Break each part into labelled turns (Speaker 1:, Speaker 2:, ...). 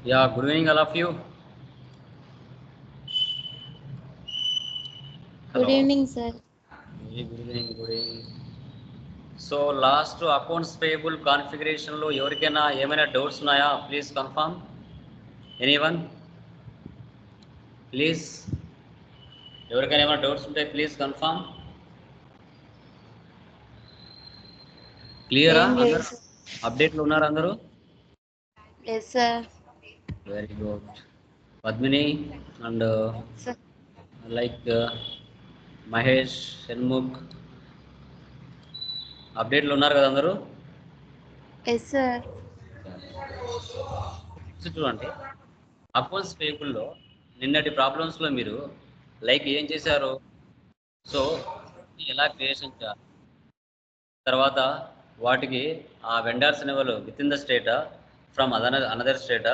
Speaker 1: Yeah, good evening, all of you.
Speaker 2: Good
Speaker 1: Hello.
Speaker 2: evening, sir.
Speaker 1: Very good evening, good evening. So, last accounts payable configuration లో ఎవరికైనా ఏమైనా doubts ఉన్నాయా? Please confirm. Anyone? Please. ఎవరికైనా ఏమైనా doubts ఉంటే please confirm. క్లియరా?
Speaker 2: ఏం లేదు
Speaker 1: అందరూ
Speaker 2: సార్.
Speaker 1: అప్డేట్లో ఉన్నారు అందరూ?
Speaker 2: లేదు sir.
Speaker 1: Very good. Padmini and
Speaker 2: sir
Speaker 1: like Mahesh, Shanmukh అప్డేట్లో ఉన్నారు కదా అందరూ?
Speaker 2: Yes sir.
Speaker 1: నెక్స్ట్ చూడండి, అకౌంట్స్ పేబుల్లో నిన్నటి ప్రాబ్లమ్స్లో మీరు లైక్ ఏం చేశారు? సో ఎలా క్రియేషన్ చేయాలి, తర్వాత వాటికి ఆ వెండర్స్ అనేవాళ్ళు within the state from another state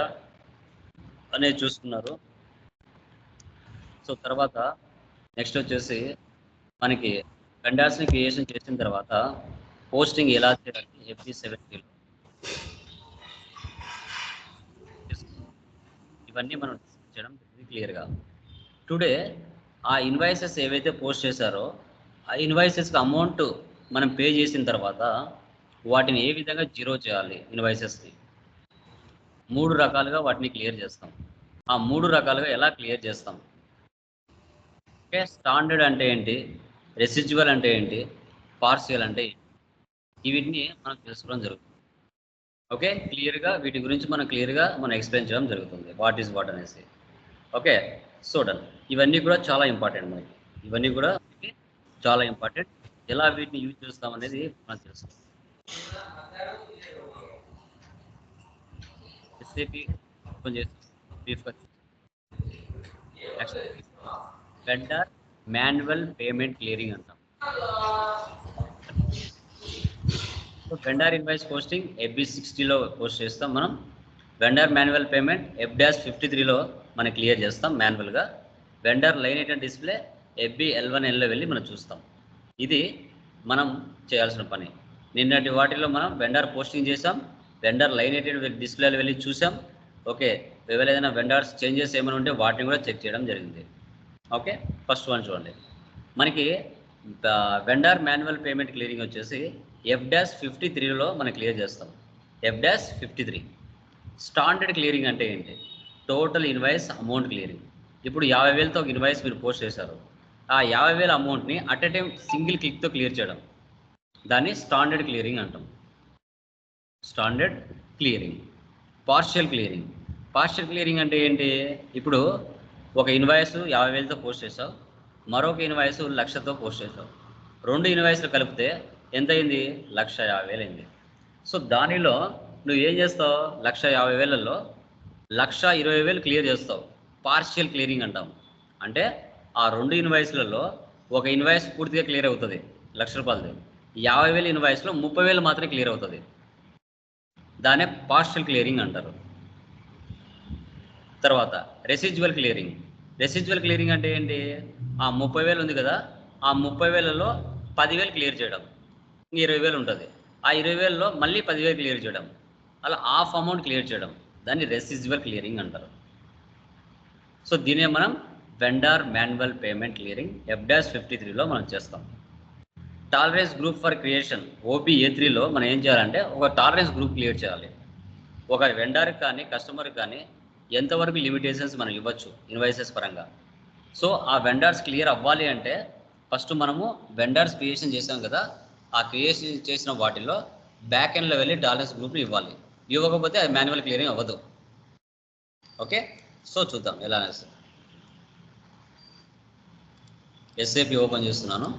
Speaker 1: అనేది చూసుకున్నారు. సో తర్వాత నెక్స్ట్ వచ్చేసి మనకి వెండర్స్ని క్రియేషన్ చేసిన తర్వాత పోస్టింగ్ ఎలా చేయాలి FB70లో ఇవన్నీ మనం డిస్కస్ చేయడం క్లియర్గా. టుడే ఆ ఇన్వాయిసెస్ ఏవైతే పోస్ట్ చేశారో ఆ ఇన్వాయిసెస్కి అమౌంట్ మనం పే చేసిన తర్వాత వాటిని ఏ విధంగా జీరో చేయాలి, ఇన్వాయిసెస్ని 3 రకాలుగా వాటిని క్లియర్ చేస్తాం. ఆ 3 రకాలుగా ఎలా క్లియర్ చేస్తాం? ఓకే, స్టాండర్డ్ అంటే ఏంటి, రెసిడ్యువల్ అంటే ఏంటి, పార్షియల్ అంటే ఏంటి, వీటిని మనం తెలుసుకోవడం జరుగుతుంది. ఓకే, క్లియర్గా వీటి గురించి మనం ఎక్స్ప్లెయిన్ చేయడం జరుగుతుంది, వాట్ ఈజ్ వాట్ అనేసి. Okay, so done. ఇవన్నీ కూడా చాలా ఇంపార్టెంట్ మనకి, ఇవన్నీ కూడా చాలా ఇంపార్టెంట్. ఎలా వీటిని యూజ్ చేస్తాం అనేది మనం తెలుసుకోవాలి. ఎస్ఏపి ఓపెన్ చేసి బ్రీఫ్గా next vendor manual payment clearing అంటాం. సో వెండర్ ఇన్వాయిస్ పోస్టింగ్ FB60లో పోస్ట్ చేస్తాం మనం. వెండర్ మాన్యువల్ పేమెంట్ F-53లో మనం క్లియర్ చేస్తాం మాన్యువల్గా. వెండర్ లైన్ ఐటెం డిస్ప్లే FB11Nలో వెళ్ళి మనం చూస్తాం. ఇది మనం చేయాల్సిన పని. నిన్నటి వాటిలో మనం వెండర్ పోస్టింగ్ చేసాం, వెండర్ లైన్ ఐటెం డిస్ప్లేలో వెళ్ళి చూసాం. ఓకే, ఒకవేళ ఏదైనా వెండర్స్ చేంజెస్ ఏమైనా ఉంటే వాటిని కూడా చెక్ చేయడం జరిగింది. ఓకే, ఫస్ట్ వన్ చూడండి, మనకి వెండర్ మాన్యువల్ పేమెంట్ క్లియరింగ్ వచ్చేసి F-53లో మనం క్లియర్ చేస్తాం. F-53 స్టాండర్డ్ క్లియరింగ్ అంటే ఏంటి? Total invoice amount clearing. ఇప్పుడు 50,000తో ఒక ఇన్వాయిస్ మీరు పోస్ట్ చేశారు, ఆ 50,000 అమౌంట్ని అట్ ఎ టైం సింగిల్ క్లిక్తో క్లియర్ చేయడం, దాన్ని స్టాండర్డ్ క్లియరింగ్ అంటాం. Standard clearing. Partial clearing. Partial clearing అంటే ఏంటి? ఇప్పుడు ఒక ఇన్వాయిస్ 50,000తో పోస్ట్ చేసావు, మరొక ఇన్వాయిస్ 1,00,000తో పోస్ట్ చేసావు. 2 ఇన్వాయిస్లు కలిపితే ఎంత అయింది? 1,50,000 అయింది. సో దానిలో నువ్వు ఏం చేస్తావు? 1,50,000లో 1,20,000 క్లియర్ చేస్తావు, పార్షియల్ క్లియరింగ్ అంటాం. అంటే ఆ 2 ఇన్వాయిస్లలో ఒక ఇన్వాయిస్ పూర్తిగా క్లియర్ అవుతుంది, ₹1,00,000. 50,000 ఇన్వాయిస్లో 30,000 మాత్రమే క్లియర్ అవుతుంది, దాన్నే పార్షియల్ క్లియరింగ్ అంటారు. తర్వాత రెసిడ్యువల్ క్లియరింగ్. రెసిడ్యువల్ క్లియరింగ్ అంటే ఏంటి? ఆ 30,000 ఉంది కదా, ఆ 30,000లో 10,000 క్లియర్ చేయడం, 20,000 ఉంటుంది. ఆ 20,000లో మళ్ళీ 10,000 క్లియర్ చేయడం, అలా హాఫ్ అమౌంట్ క్లియర్ చేయడం, దాన్ని రెసిడ్యువల్ క్లియరింగ్ అంటారు. సో దీనే మనం వెండర్ మాన్యువల్ పేమెంట్ క్లియరింగ్ F-53లో మనం చేస్తాం. టాలరెన్స్ గ్రూప్ ఫర్ క్రియేషన్ OB-A3లో మనం ఏం చేయాలంటే ఒక టాలరెన్స్ గ్రూప్ క్లియర్ చేయాలి. ఒక వెండర్కి కానీ కస్టమర్కి కానీ ఎంతవరకు లిమిటేషన్స్ మనం ఇవ్వచ్చు ఇన్వాయిసెస్ పరంగా. సో ఆ వెండర్స్ క్లియర్ అవ్వాలి అంటే ఫస్ట్ మనము వెండర్స్ క్రియేషన్ చేసాం కదా, ఆ క్రియేషన్ చేసిన వాటిల్లో బ్యాక్ ఎండ్లో వెళ్ళి టాలరెన్స్ గ్రూప్ని ఇవ్వాలి. ఇవ్వకపోతే అది మాన్యువల్ క్లియరింగ్ అవ్వదు. ఓకే, సో చూద్దాం ఎలా అనేసి. ఎస్ఏపి ఓపెన్ చేస్తున్నాను.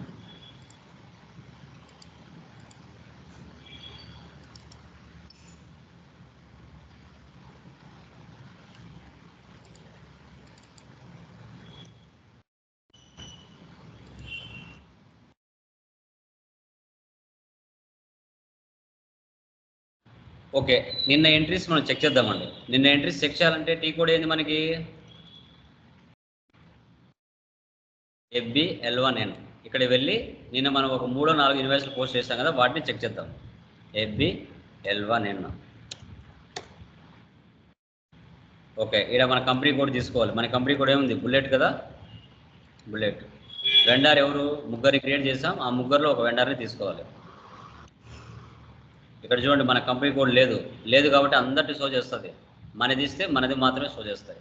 Speaker 1: ఓకే, నిన్న ఎంట్రీస్ మనం చెక్ చేద్దామండి. నిన్న ఎంట్రీస్ చెక్ చేయాలంటే టీ కోడ్ ఏంది మనకి? FB11N. ఇక్కడ వెళ్ళి నిన్న మనం ఒక 3-4 ఇన్వాయిస్లు పోస్ట్ చేస్తాం కదా, వాటిని చెక్ చేద్దాం. FB11N. ఓకే, ఇక్కడ మన కంపెనీ కోడ్ తీసుకోవాలి. మన కంపెనీ కోడ్ ఏముంది? బుల్లెట్ కదా, బుల్లెట్. వెండర్ ఎవరు? ముగ్గురిని క్రియేట్ చేసాం, ఆ ముగ్గురులో ఒక వెండర్ని తీసుకోవాలి. ఇక్కడ చూడండి మన కంపెనీ కోడ్ లేదు కాబట్టి అందరినీ షో చేస్తుంది. మనది ఇస్తే మనది మాత్రమే షో చేస్తాయి.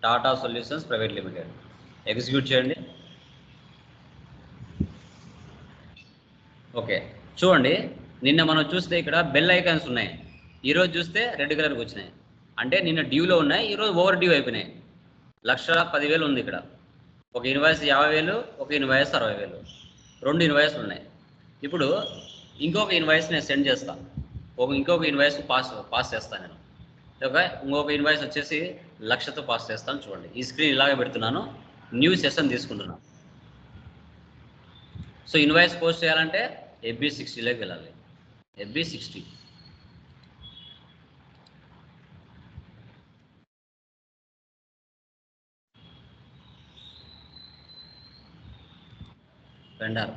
Speaker 1: Tata solutions private limited. Execute చేయండి. ఓకే, చూడండి నిన్న మనం చూస్తే ఇక్కడ బెల్ ఐకాన్స్ ఉన్నాయి, ఈరోజు చూస్తే రెడ్ కలర్కి వచ్చినాయి. అంటే నిన్న డ్యూలో ఉన్నాయి, ఈరోజు ఓవర్ డ్యూ అయిపోయినాయి. 1,10,000 ఉంది ఇక్కడ. ఒక ఇన్వాయిస్ 50,000, ఒక ఇన్వాయిస్ 60,000, 2 ఇన్వాయిస్లు ఉన్నాయి. ఇప్పుడు ఇంకొక ఇన్వాయిస్ నేను సెండ్ చేస్తాను, ఇంకొక ఇన్వాయిస్ పాస్ చేస్తాను నేను. ఓకే, ఇంకొక ఇన్వాయిస్ వచ్చేసి 1,00,000తో పాస్ చేస్తాను. చూడండి ఈ స్క్రీన్ ఇలాగే పెడుతున్నాను, న్యూ సెషన్ తీసుకుంటున్నాను. సో ఇన్వాయిస్ పోస్ట్ చేయాలంటే FB60లోకి వెళ్ళాలి. FB60 vendor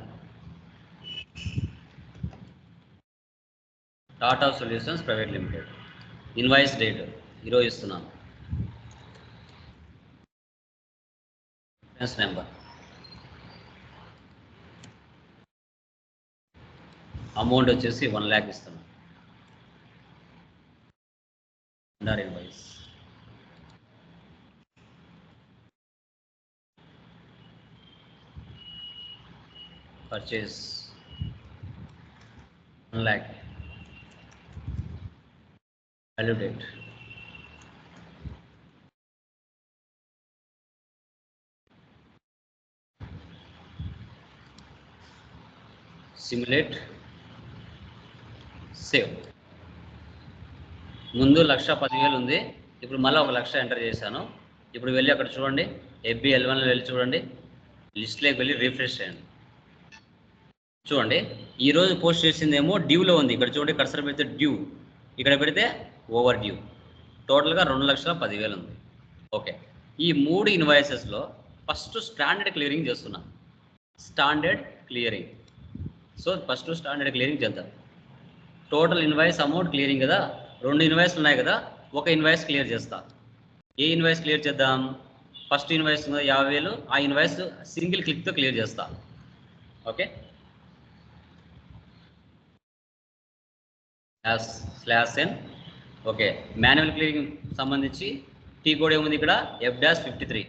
Speaker 1: Tata solutions private limited. Invoice date ఈరోజు ఇస్తున్నాను. రిఫరెన్స్ నెంబర్, అమౌంట్ వచ్చేసి 1 lakh ఇస్తున్నాను. Vendor invoice, purchase 1 lakh, value date simulate, save. ముందు 1,10,000 ఉంది, ఇప్పుడు మళ్ళీ 1,00,000 ఎంటర్ చేశాను. ఇప్పుడు వెళ్ళి అక్కడ చూడండి, FB11లో వెళ్ళి చూడండి, లిస్ట్లోకి వెళ్ళి రిఫ్రెష్ చేయండి. చూడండి ఈరోజు పోస్ట్ చేసిందేమో డ్యూలో ఉంది. ఇక్కడ చూడండి కర్సర్ పెడితే డ్యూ, ఇక్కడ పెడితే ఓవర్ డ్యూ. టోటల్గా 2,10,000 ఉంది. ఓకే, ఈ 3 ఇన్వాయిసెస్లో ఫస్ట్ స్టాండర్డ్ క్లియరింగ్ చేస్తున్నా. Standard clearing. So first standard clearing చేద్దాం. టోటల్ ఇన్వాయిస్ అమౌంట్ క్లియరింగ్ కదా, 2 ఇన్వాయిస్లు ఉన్నాయి కదా, ఒక ఇన్వాయిస్ క్లియర్ చేస్తా. ఏ ఇన్వాయిస్ క్లియర్ చేద్దాం? ఫస్ట్ ఇన్వాయిస్ 50,000, ఆ ఇన్వాయిస్ సింగిల్ క్లిక్తో క్లియర్ చేస్తా. Okay, /n. Okay, manual clearing సంబంధించి టీ కోడ్ ఏముంది ఇక్కడ? F-53.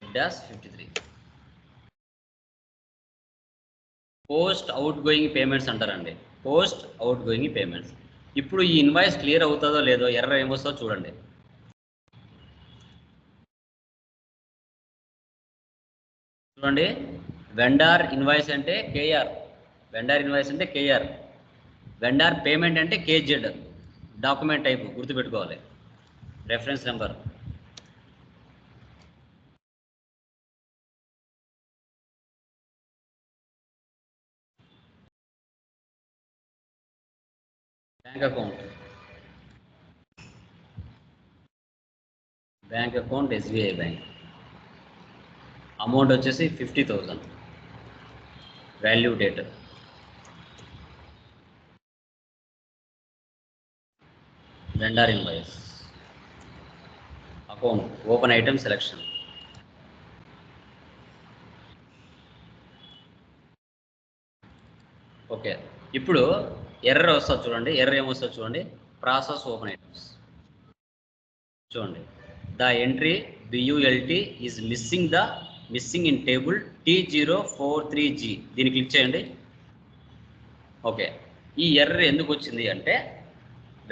Speaker 1: F-53 post outgoing payments అంటారండి. Post outgoing payments. ఇప్పుడు ఈ ఇన్వాయిస్ క్లియర్ అవుతుందో లేదో, ఎర్రర్ ఏమొస్తుందో చూడండి. చూడండి, వెండర్ ఇన్వాయిస్ అంటే KR, వెండర్ ఇన్వాయిస్ అంటే KR, వెండర్ పేమెంట్ అంటే KZ. డాక్యుమెంట్ టైప్ గుర్తుపెట్టుకోవాలి. Reference number, bank account SBI bank. Amount వచ్చేసి 50,000. Value date, vendor invoice, account, open item selection. Okay, ఇప్పుడు ఎర్రర్ వస్తుంది చూడండి. ఎర్రర్ ఏమొస్తుంది చూడండి? Process open items. చూడండి, the entry BULT is missing in table T043G. దీన్ని click చేయండి. ఓకే, ఈ ఎర్రర్ ఎందుకు వచ్చింది అంటే,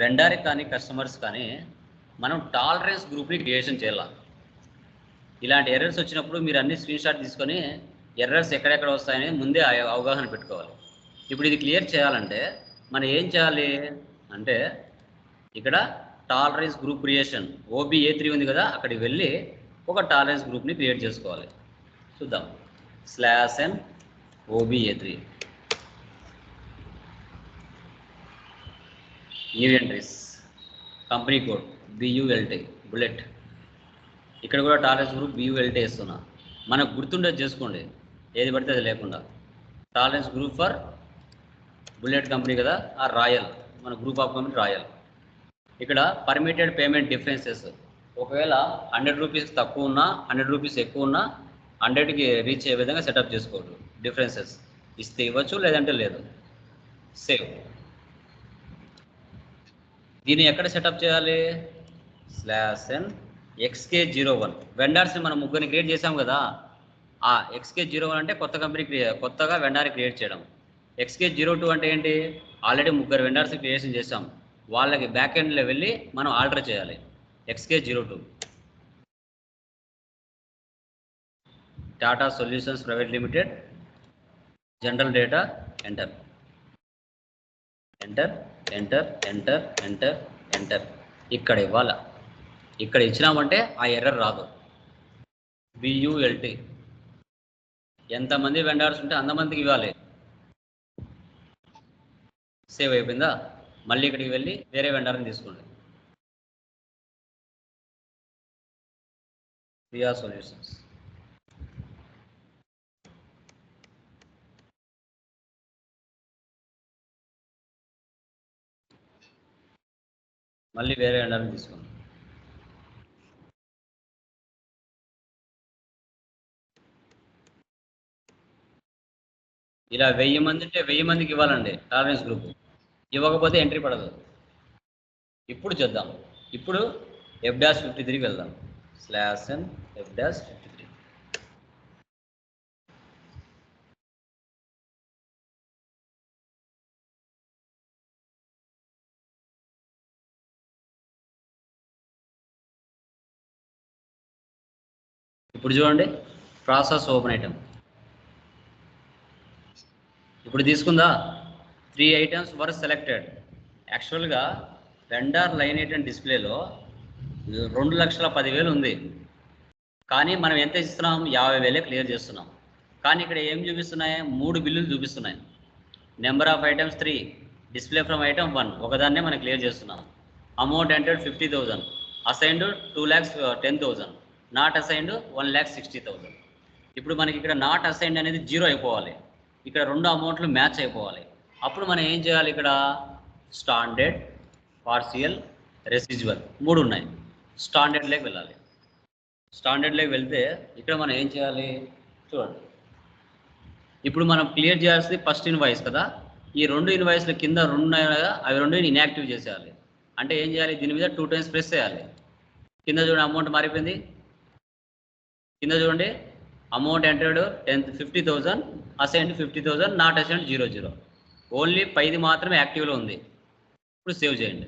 Speaker 1: వెండర్ కానీ కస్టమర్స్ కానీ మనం టాలరెన్స్ గ్రూప్ని క్రియేషన్ చేయాలి. ఇలాంటి ఎర్రర్స్ వచ్చినప్పుడు మీరు అన్ని స్క్రీన్ షాట్ తీసుకొని ఎర్రర్స్ ఎక్కడెక్కడ వస్తాయని ముందే అవగాహన పెట్టుకోవాలి. ఇప్పుడు ఇది క్లియర్ చేయాలంటే మనం ఏం చేయాలి అంటే, ఇక్కడ టాలరెన్స్ గ్రూప్ క్రియేషన్ OBA3 ఉంది కదా, అక్కడికి వెళ్ళి ఒక టాలరెన్స్ గ్రూప్ని క్రియేట్ చేసుకోవాలి. చూద్దాం, /n OBA3 new entries, company code BULT bullet. ఇక్కడ కూడా టాలరెన్స్ గ్రూప్ BULT వేస్తున్నా. మనకు గుర్తుండేది చేసుకోండి, ఏది పడితే అది లేకుండా. Tolerance group for bullet company కదా, ఆ రాయల్ మన గ్రూప్ ఆఫ్ కంపెనీ రాయాలి. ఇక్కడ పర్మిటెడ్ పేమెంట్ డిఫరెన్సెస్, ఒకవేళ 100 రూపీస్ తక్కువ ఉన్నా 100 రూపీస్ ఎక్కువ ఉన్నా 100కి రీచ్ అయ్యే విధంగా సెటప్ చేసుకోవచ్చు. డిఫరెన్సెస్ ఇస్తే ఇవ్వచ్చు, లేదంటే లేదు. సేవ్. దీన్ని ఎక్కడ సెటప్ చేయాలి? /n xk01 వెండర్స్ని మనం ముగ్గురిని క్రియేట్ చేసాం కదా, ఆ xk01 అంటే కొత్త కంపెనీ కొత్తగా వెండర్ క్రియేట్ చేయడం. xk02 అంటే ఏంటి? ఆల్రెడీ ముగ్గురు వెండర్స్ క్రియేషన్ చేసాం, వాళ్ళకి బ్యాక్ ఎండ్లో వెళ్ళి మనం ఆల్టర్ చేయాలి. xk02 Tata solutions private limited, general data, enter enter enter enter enter enter. ఇక్కడ ఇవ్వాలా, ఇక్కడ ఇచ్చినామంటే ఆ ఎర్రర్ రాదు. BULT ఎంతమంది వెండర్స్ ఉంటే అంతమందికి ఇవ్వాలి. సేవ్ అయిపోయిందా? మళ్ళీ ఇక్కడికి వెళ్ళి వేరే వెండర్ని తీసుకోండి. ప్రియా సొల్యూషన్స్. మళ్ళీ వేరే వెండర్ని తీసుకోండి. ఇలా 1000 మంది ఉంటే 1000 మందికి ఇవ్వాలండి టాలరెన్స్ గ్రూప్. ఇవ్వకపోతే ఎంట్రీ పడదు. ఇప్పుడు చేద్దాం. ఇప్పుడు F-53కి వెళ్దాం. /n F-53. ఇప్పుడు చూడండి, ప్రాసెస్ ఓపెన్ ఐటమ్. ఇప్పుడు తీసుకుందా? 3 ఐటమ్స్ వర్ సెలెక్టెడ్. యాక్చువల్గా వెండర్ లైన్ ఐటమ్ డిస్ప్లేలో 2,10,000 ఉంది, కానీ మనం ఎంత ఇస్తున్నాం? 50,000 క్లియర్ చేస్తున్నాం. కానీ ఇక్కడ ఏం చూపిస్తున్నాయి? 3 బిల్లులు చూపిస్తున్నాయి. Number of items 3, display from item 1, ఒకదాన్నే మనం క్లియర్ చేస్తున్నాం. Amount entered 50,000, assigned 2,10,000, not assigned 1,60,000. ఇప్పుడు మనకి ఇక్కడ నాట్ అసైన్డ్ అనేది 0 అయిపోవాలి. ఇక్కడ 2 అమౌంట్లు మ్యాచ్ అయిపోవాలి. అప్పుడు మనం ఏం చేయాలి? ఇక్కడ స్టాండర్డ్, పార్షియల్, రెసిడ్యువల్ 3 ఉన్నాయి. స్టాండర్డ్లోకి వెళ్ళాలి. స్టాండర్డ్లోకి వెళ్తే ఇక్కడ మనం ఏం చేయాలి? చూడండి, ఇప్పుడు మనం క్లియర్ చేయాల్సింది ఫస్ట్ ఇన్వాయిస్ కదా. ఈ 2 ఇన్వాయిస్ల కింద 2 ఉన్నాయి కదా, అవి 2 ఇన్యాక్టివ్ చేసేయాలి. అంటే ఏం చేయాలి? దీని మీద 2 టైమ్స్ ప్రెస్ చేయాలి. కింద చూడండి, అమౌంట్ మారిపోయింది. కింద చూడండి, amount entered 50,000, assigned 50,000, not assigned 00. Only 10 మాత్రమే యాక్టివ్లో ఉంది. ఇప్పుడు సేవ్ చేయండి.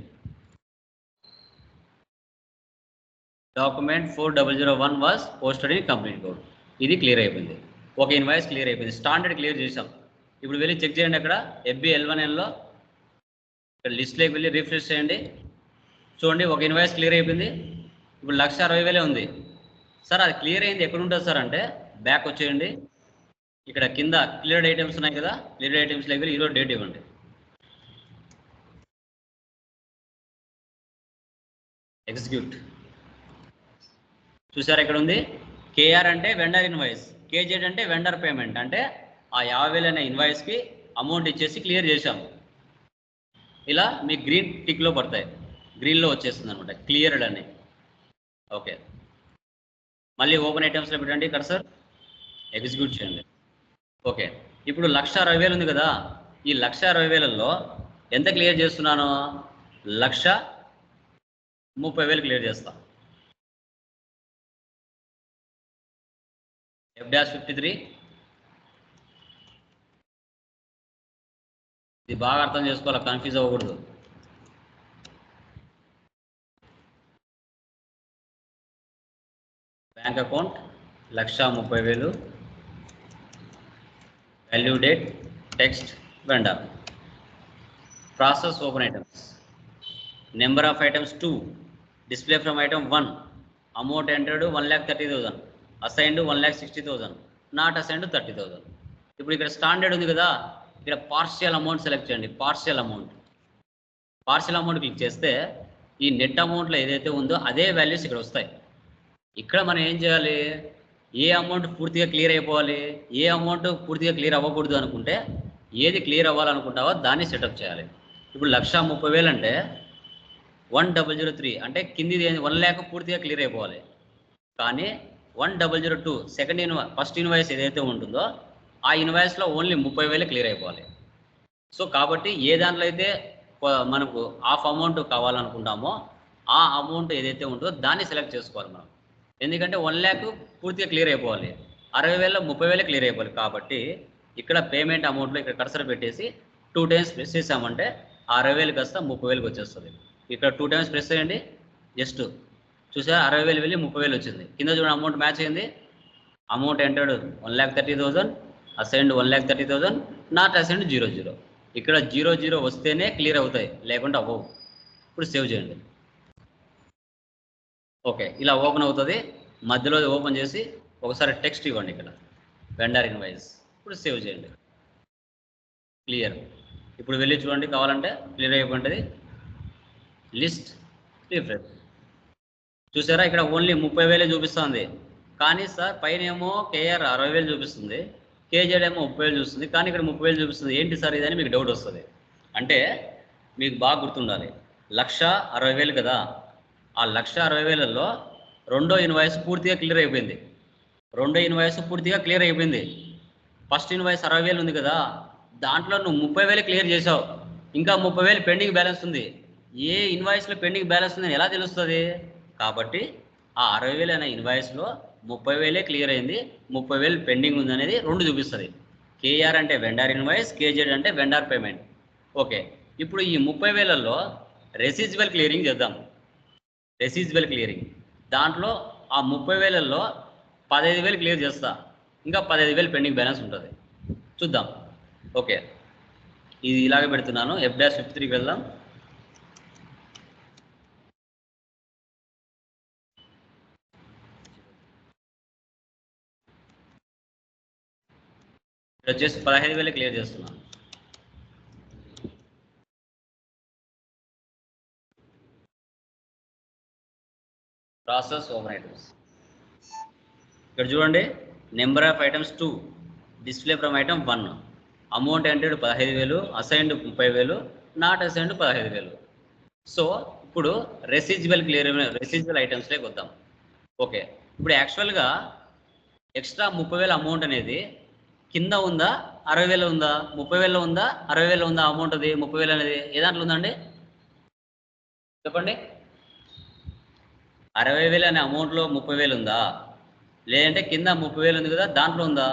Speaker 1: Document 4001 was posted in complete code. ఇది క్లియర్ అయిపోయింది. ఒక ఇన్వాయిస్ క్లియర్ అయిపోయింది. స్టాండర్డ్ క్లియర్ చేసాం. ఇప్పుడు వెళ్ళి చెక్ చేయండి. అక్కడ FB-L1Nలో ఇక్కడ లిస్ట్లోకి వెళ్ళి రిఫ్రెష్ చేయండి. చూడండి, ఒక ఇన్వాయిస్ క్లియర్ అయిపోయింది. ఇప్పుడు 1,60,000 ఉంది. సార్ అది క్లియర్ అయింది ఎక్కడ ఉంటుంది సార్ అంటే, బ్యాక్ వచ్చేయండి. ఇక్కడ కింద క్లియర్డ్ ఐటమ్స్ ఉన్నాయి కదా, క్లియర్డ్ ఐటమ్స్ దగ్గర ఈరోజు డేట్ ఇవ్వండి. ఎగ్జిక్యూట్. చూసారా, ఇక్కడ ఉంది KR అంటే వెండర్ ఇన్వాయిస్, KZ అంటే వెండర్ పేమెంట్. అంటే ఆ 50,000 అనే ఇన్వాయిస్కి అమౌంట్ ఇచ్చేసి క్లియర్ చేశాము. ఇలా మీకు గ్రీన్ టిక్లో పడతాయి, గ్రీన్లో వచ్చేస్తుంది అనమాట క్లియర్డ్ అని. ఓకే, మళ్ళీ ఓపెన్ ఐటమ్స్లో పెట్టండి కర్సర్, ఎగ్జిక్యూట్ చేయండి. ఓకే, ఇప్పుడు 1,60,000 ఉంది కదా, ఈ 1,60,000లో ఎంత క్లియర్ చేస్తున్నాను? 1,30,000 క్లియర్ చేస్తా. F-53. ఇది బాగా అర్థం చేసుకోవాలి, కన్ఫ్యూజ్ అవ్వకూడదు. Bank account 1,30,000, value date, text, vendor. Process open items. Number of items 2, display from item 1, amount entered 1,30,000, assigned 1,60,000, not assigned 30,000. ఇప్పుడు ఇక్కడ స్టాండర్డ్ ఉంది కదా, ఇక్కడ పార్షియల్ అమౌంట్ సెలెక్ట్ చేయండి. పార్షియల్ అమౌంట్ క్లిక్ చేస్తే ఈ నెట్ అమౌంట్లో ఏదైతే ఉందో అదే వాల్యూస్ ఇక్కడ వస్తాయి. ఇక్కడ మనం ఏం చేయాలి? ఏ అమౌంట్ పూర్తిగా క్లియర్ అయిపోవాలి, ఏ అమౌంట్ పూర్తిగా క్లియర్ అవ్వకూడదు అనుకుంటే, ఏది క్లియర్ అవ్వాలనుకుంటావో దాన్ని సెటప్ చేయాలి. ఇప్పుడు 1,30,000 అంటే 1,003 అంటే కిందిది 1 lakh పూర్తిగా క్లియర్ అయిపోవాలి. కానీ 1,002 ఫస్ట్ ఇన్వాయిస్ ఏదైతే ఉంటుందో ఆ ఇన్వాయిస్లో ఓన్లీ 30,000 క్లియర్ అయిపోవాలి. సో కాబట్టి ఏ దాంట్లో అయితే మనకు హాఫ్ అమౌంట్ కావాలనుకుంటామో ఆ అమౌంట్ ఏదైతే ఉంటుందో దాన్ని సెలెక్ట్ చేసుకోవాలి మనం. ఎందుకంటే 1 lakh పూర్తిగా క్లియర్ అయిపోవాలి, 60,000 30,000 క్లియర్ అయిపోవాలి. కాబట్టి ఇక్కడ పేమెంట్ అమౌంట్లో ఇక్కడ కర్సర్ పెట్టేసి 2 times ప్రెస్ చేసామంటే 60,000 కాస్త 30,000కి వచ్చేస్తుంది. ఇక్కడ 2 times ప్రెస్ చేయండి, జస్ట్ చూసారా 60,000 వెళ్ళి 30,000 వచ్చింది. కింద చూడండి అమౌంట్ మ్యాచ్ అయింది. Amount entered 1,30,000, assigned 1,30,000, not assigned 00. ఇక్కడ 00 వస్తేనే క్లియర్ అవుతాయి, లేకుంటే అవ్వవు. ఇప్పుడు సేవ్ చేయండి. ఓకే, ఇలా ఓపెన్ అవుతుంది. మధ్యలో ఓపెన్ చేసి ఒకసారి టెక్స్ట్ ఇవ్వండి ఇక్కడ వెండర్ ఇన్వాయిస్. ఇప్పుడు సేవ్ చేయండి. క్లియర్. ఇప్పుడు వెళ్ళి చూడండి, కావాలంటే క్లియర్ అయిపోయింది. List refresh. చూసారా ఇక్కడ ఓన్లీ 30,000 చూపిస్తుంది. కానీ సార్ పైన ఏమో కేఆర్ 60,000 చూపిస్తుంది, కేజెడ్ ఏమో 30,000 చూస్తుంది, కానీ ఇక్కడ 30,000 చూపిస్తుంది. ఏంటి సార్ ఇదని మీకు డౌట్ వస్తుంది. అంటే మీకు బాగా గుర్తుండాలి, 1,60,000 కదా. ఆ 1,60,000లో రెండో ఇన్వాయిస్ పూర్తిగా క్లియర్ అయిపోయింది. ఫస్ట్ ఇన్వాయిస్ 60,000 ఉంది కదా, దాంట్లో నువ్వు 30,000 క్లియర్ చేసావు, ఇంకా 30,000 పెండింగ్ బ్యాలెన్స్ ఉంది. ఏ ఇన్వాయిస్లో పెండింగ్ బ్యాలెన్స్ ఉందని ఎలా తెలుస్తుంది? కాబట్టి ఆ 60,000 అనే ఇన్వాయిస్లో 30,000 క్లియర్ అయింది, 30,000 పెండింగ్ ఉంది అనేది రెండు చూపిస్తుంది. కేఆర్ అంటే వెండర్ ఇన్వాయిస్, కేజెడ్ అంటే వెండర్ పేమెంట్. ఓకే, ఇప్పుడు ఈ 30,000లో రెసిడ్యువల్ క్లియరింగ్ చేద్దాం. రెసిడ్యువల్ క్లియరింగ్ దాంట్లో ఆ 30,000లో 15,000 క్లియర్ చేస్తా, ఇంకా 15,000 పెండింగ్ బ్యాలెన్స్ ఉంటుంది. చూద్దాం. ఓకే, ఇది ఇలాగే పెడుతున్నాను. F-53కి వెళ్దాం. ఇక్కడ వచ్చేసి 15,000 క్లియర్ చేస్తున్నాను. Process over items. ఇక్కడ చూడండి, number of items 2, display from item 1, amount entered 15,000, assigned 30,000, not assigned 15,000. So ఇప్పుడు రెసిడ్యువల్ ఐటమ్స్లోకి వద్దాం. ఓకే, ఇప్పుడు యాక్చువల్గా ఎక్స్ట్రా 30,000 అమౌంట్ అనేది కింద ఉందా 60,000 ఉందా? 30,000 ఉందా 60,000 ఉందా? అమౌంట్ అది 30,000 అనేది ఏ దాంట్లో ఉందండి చెప్పండి? 60,000 అనే అమౌంట్లో 30,000 ఉందా, లేదంటే కింద 30,000 ఉంది కదా దాంట్లో ఉందా?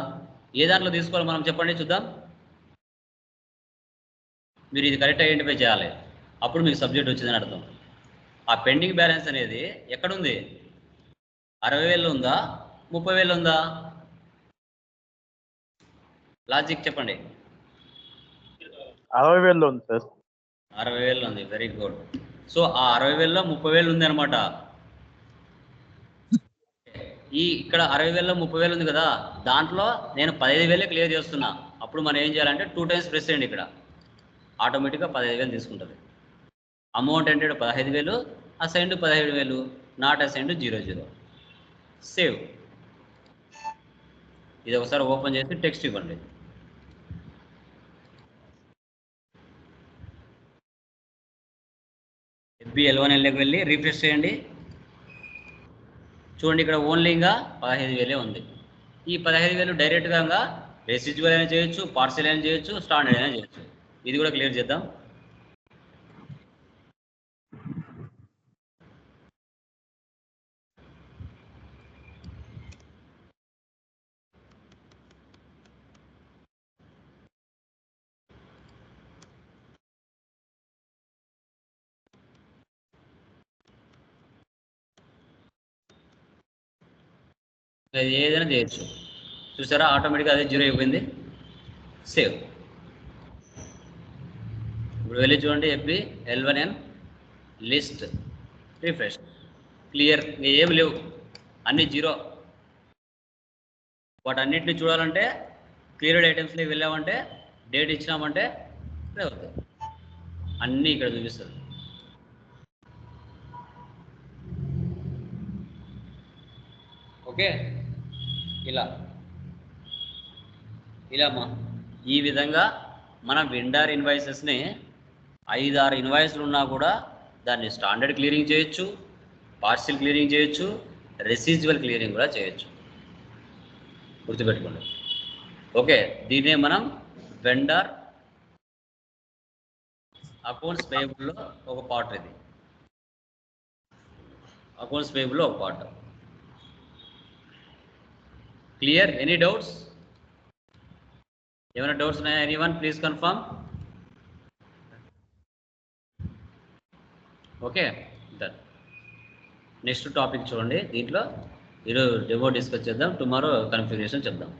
Speaker 1: ఏ దాంట్లో తీసుకోవాలి మనం చెప్పండి, చూద్దాం. మీరు ఇది కరెక్ట్ ఐడెంటిఫై చేయాలి, అప్పుడు మీకు సబ్జెక్ట్ వచ్చిందని అర్థం. ఆ పెండింగ్ బ్యాలెన్స్ అనేది ఎక్కడుంది? 60,000 ఉందా 30,000 ఉందా? లాజిక్ చెప్పండి.
Speaker 3: 60,000 ఉంది సార్.
Speaker 1: 60,000 ఉంది, వెరీ గుడ్. సో ఆ 60,000లో 30,000 ఉంది అనమాట. ఈ ఇక్కడ 60,000లో 30,000 ఉంది కదా, దాంట్లో నేను 15,000 క్లియర్ చేస్తున్నా. అప్పుడు మనం ఏం చేయాలంటే 2 times ప్రెస్ చేయండి, ఇక్కడ ఆటోమేటిక్గా 15,000 తీసుకుంటుంది. Amount ఎంటెడ్ 15,000, assigned 17,000, not assigned 00. Save. ఇది ఒకసారి ఓపెన్ చేసి టెక్స్ట్ ఇవ్వండి. FBL1Lకి వెళ్ళి రిఫ్రెష్ చేయండి. చూడండి, ఇక్కడ ఓన్లీగా 15,000 ఉంది. ఈ 15,000 డైరెక్ట్గా రెసిడ్యువల్ అయినా చేయొచ్చు, పార్సల్ అయినా చేయొచ్చు, స్టాండర్డ్ అయినా చేయొచ్చు. ఇది కూడా క్లియర్ చేద్దాం. ఏదైనా చేయొచ్చు. చూసారా, ఆటోమేటిక్గా అదే 0 అయిపోయింది. సేవ్. ఇప్పుడు వెళ్ళి చూడండి, FBL1N లిస్ట్ రిఫ్రెష్. క్లియర్, ఏమి లేవు, అన్ని 0. వాటన్నిటిని చూడాలంటే క్లియర్డ్ ఐటమ్స్లోకి వెళ్ళామంటే డేట్ ఇచ్చినామంటే అవుతుంది, అన్నీ ఇక్కడ చూపిస్తుంది. ఓకే, ఇలా ఈ విధంగా మన వెండర్ ఇన్వాయిసెస్ని 5-6 ఇన్వాయిస్లు ఉన్నా కూడా దాన్ని స్టాండర్డ్ క్లియరింగ్ చేయొచ్చు, పార్సిల్ క్లియరింగ్ చేయొచ్చు, రెసిడ్యువల్ క్లియరింగ్ కూడా చేయొచ్చు. గుర్తుపెట్టుకోండి. ఓకే, దీన్నే మనం వెండర్ అకౌంట్స్ పేయబుల్లో ఒక పార్ట్. ఇది అకౌంట్స్ పేయబుల్లో ఒక పార్ట్. క్లియర్? Any doubts? ఏమైనా డౌట్స్ ఉన్నాయా? Anyone please confirm. Okay, done. Next topic చూడండి. దీంట్లో ఈరోజు డెమో డిస్కస్ చేద్దాం, టుమారో కన్ఫిగరేషన్ చెప్దాం.